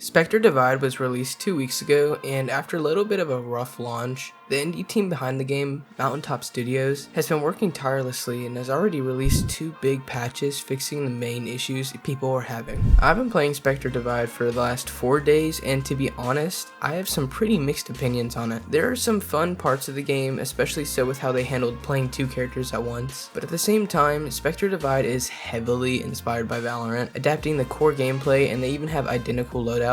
Spectre Divide was released 2 weeks ago, and after a little bit of a rough launch, the indie team behind the game, Mountaintop Studios, has been working tirelessly and has already released 2 big patches fixing the main issues people are having. I've been playing Spectre Divide for the last 4 days, and to be honest, I have some pretty mixed opinions on it. There are some fun parts of the game, especially so with how they handled playing 2 characters at once, but at the same time, Spectre Divide is heavily inspired by Valorant, adapting the core gameplay, and they even have identical loadouts.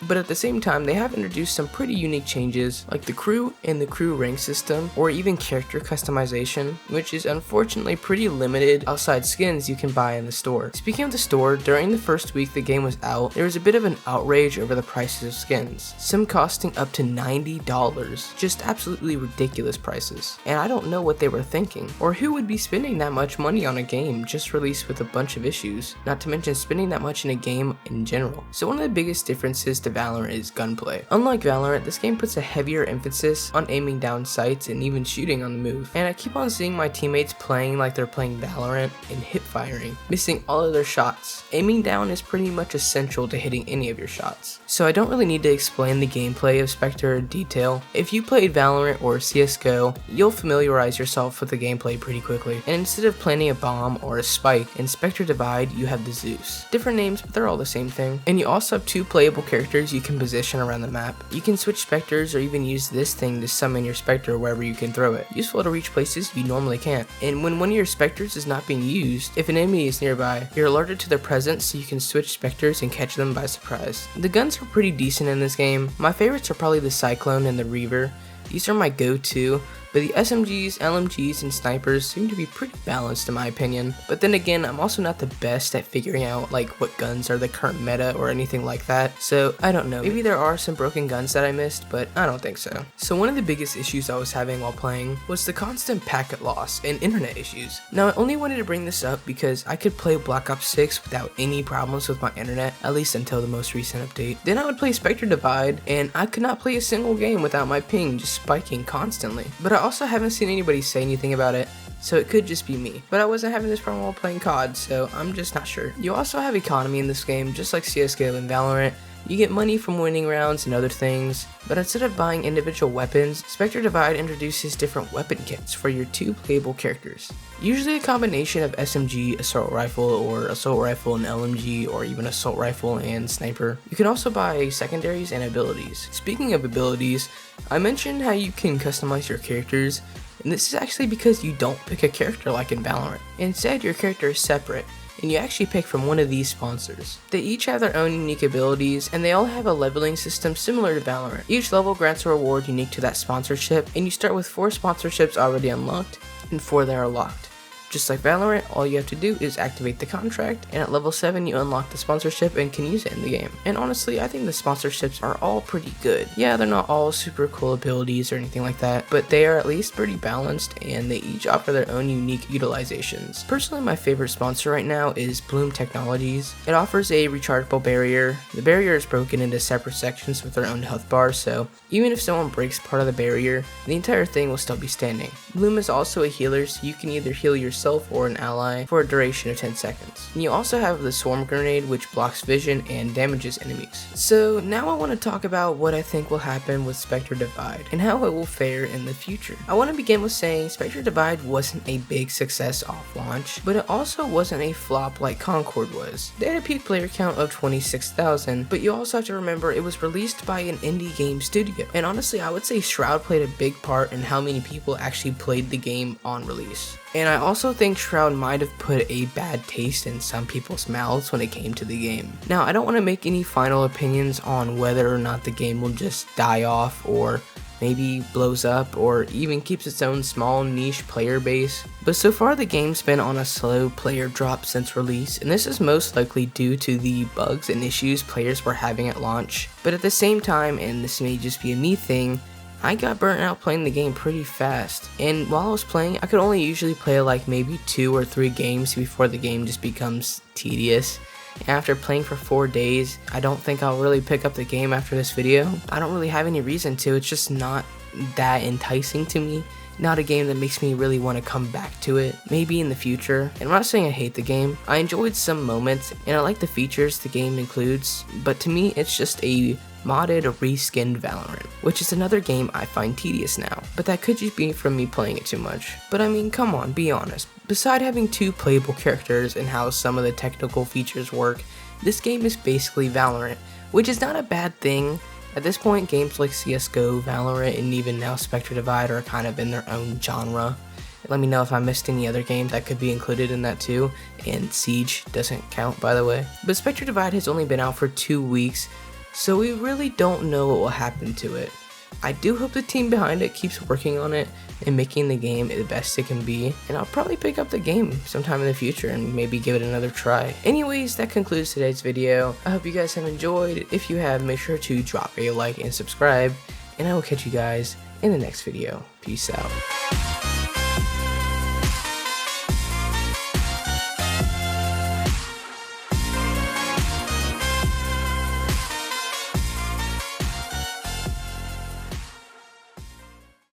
But at the same time, they have introduced some pretty unique changes, like the crew and the crew rank system, or even character customization, which is unfortunately pretty limited outside skins you can buy in the store. Speaking of the store, during the first week the game was out, there was a bit of an outrage over the prices of skins, some costing up to $90, just absolutely ridiculous prices. And I don't know what they were thinking, or who would be spending that much money on a game just released with a bunch of issues, not to mention spending that much in a game in general. So one of the biggest differences to Valorant is gunplay. Unlike Valorant, this game puts a heavier emphasis on aiming down sights and even shooting on the move. And I keep on seeing my teammates playing like they're playing Valorant and hip firing, missing all of their shots. Aiming down is pretty much essential to hitting any of your shots. So I don't really need to explain the gameplay of Spectre in detail. If you played Valorant or CSGO, you'll familiarize yourself with the gameplay pretty quickly. And instead of planting a bomb or a spike, in Spectre Divide you have the Zeus. Different names, but they're all the same thing. And you also have 2 playable characters you can position around the map. You can switch Spectres or even use this thing to summon your Spectre wherever you can throw it. Useful to reach places you normally can't. And when one of your Spectres is not being used, if an enemy is nearby, you're alerted to their presence so you can switch Spectres and catch them by surprise. The guns are pretty decent in this game. My favorites are probably the Cyclone and the Reaver. These are my go-to, but the SMGs, LMGs, and snipers seem to be pretty balanced in my opinion. But then again, I'm also not the best at figuring out like what guns are the current meta or anything like that, so I don't know. Maybe there are some broken guns that I missed, but I don't think so. So one of the biggest issues I was having while playing was the constant packet loss and internet issues. Now I only wanted to bring this up because I could play Black Ops 6 without any problems with my internet, at least until the most recent update. Then I would play Spectre Divide, and I could not play a single game without my ping just spiking constantly. But I also haven't seen anybody say anything about it, so it could just be me. But I wasn't having this problem while playing COD, so I'm just not sure. You also have economy in this game, just like CSGO and Valorant. You get money from winning rounds and other things, but instead of buying individual weapons, Spectre Divide introduces different weapon kits for your 2 playable characters. Usually a combination of SMG, assault rifle, or assault rifle and LMG, or even assault rifle and sniper. You can also buy secondaries and abilities. Speaking of abilities, I mentioned how you can customize your characters, and this is actually because you don't pick a character like in Valorant. Instead, your character is separate, and you actually pick from one of these sponsors. They each have their own unique abilities, and they all have a leveling system similar to Valorant. Each level grants a reward unique to that sponsorship, and you start with 4 sponsorships already unlocked, and 4 that are locked. Just like Valorant, all you have to do is activate the contract, and at level 7 you unlock the sponsorship and can use it in the game. And honestly, I think the sponsorships are all pretty good. Yeah, they're not all super cool abilities or anything like that, but they are at least pretty balanced, and they each offer their own unique utilizations. Personally, my favorite sponsor right now is Bloom Technologies. It offers a rechargeable barrier. The barrier is broken into separate sections with their own health bar, so even if someone breaks part of the barrier, the entire thing will still be standing. Bloom is also a healer, so you can either heal yourself or an ally for a duration of 10 seconds. And you also have the Swarm Grenade, which blocks vision and damages enemies. So now I want to talk about what I think will happen with Spectre Divide and how it will fare in the future. I want to begin with saying Spectre Divide wasn't a big success off launch, but it also wasn't a flop like Concord was. They had a peak player count of 26,000, but you also have to remember it was released by an indie game studio. And honestly, I would say Shroud played a big part in how many people actually played the game on release. And I also think Shroud might have put a bad taste in some people's mouths when it came to the game. Now, I don't want to make any final opinions on whether or not the game will just die off or maybe blows up or even keeps its own small niche player base. But so far the game's been on a slow player drop since release, and this is most likely due to the bugs and issues players were having at launch. But at the same time, and this may just be a me thing, I got burnt out playing the game pretty fast, and while I was playing, I could only usually play like maybe 2 or 3 games before the game just becomes tedious. And after playing for 4 days, I don't think I'll really pick up the game after this video. I don't really have any reason to, it's just not that enticing to me. not a game that makes me really want to come back to it, maybe in the future. And I'm not saying I hate the game, I enjoyed some moments and I like the features the game includes, but to me it's just a modded or reskinned Valorant, which is another game I find tedious now, but that could just be from me playing it too much. But I mean, come on, be honest. Beside having 2 playable characters and how some of the technical features work, this game is basically Valorant, which is not a bad thing. At this point, games like CSGO, Valorant, and even now Spectre Divide are kind of in their own genre. Let me know if I missed any other games that could be included in that too, and Siege doesn't count, by the way. But Spectre Divide has only been out for 2 weeks, so we really don't know what will happen to it. I do hope the team behind it keeps working on it and making the game the best it can be, and I'll probably pick up the game sometime in the future and maybe give it another try. Anyways, that concludes today's video. I hope you guys have enjoyed. If you have, make sure to drop a like and subscribe, and I will catch you guys in the next video. Peace out.